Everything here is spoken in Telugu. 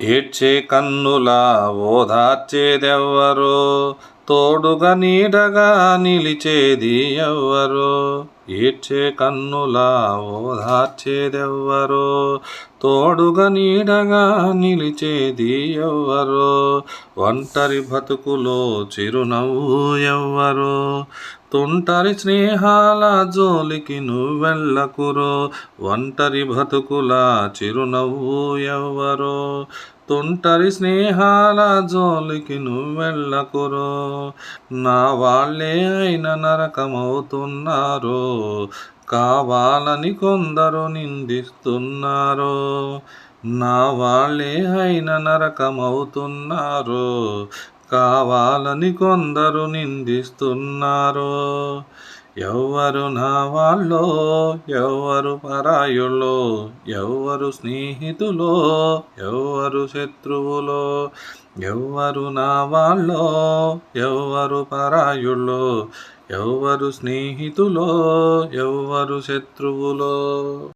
ఏడ్చే కన్నులా ఓదార్చేదెవ్వరో, తోడుగా నీడగా నిలిచేది ఎవ్వరో. ఏడ్చే కన్నులా ఓదార్చేదెవ్వరో, తోడుగా నీడగా నిలిచేది ఎవ్వరో. ఒంటరి బతుకులో చిరునవ్వు ఎవ్వరో, తుంటరి స్నేహాల జోలికి నువ్వెళ్ళకురో. ఒంటరి బతుకుల చిరునవ్వు ఎవ్వరో, తుంటరి స్నేహాల జోలికి నువ్వెళ్ళకురో. నా వాళ్ళే అయిన నరకమవుతున్నారో, కావాలని కొందరు నిందిస్తున్నారో. నా వాళ్ళే అయిన నరకమవుతున్నారో, కావాలని కొందరు నిందిస్తున్నారో. ఎవ్వరు నా వాళ్ళో, ఎవ్వరు పరాయులో, ఎవ్వరు స్నేహితులో, ఎవ్వరు శత్రువులో. ఎవ్వరు నా వాళ్ళో, ఎవ్వరు పరాయులో, ఎవ్వరు స్నేహితులో, ఎవ్వరు శత్రువులో.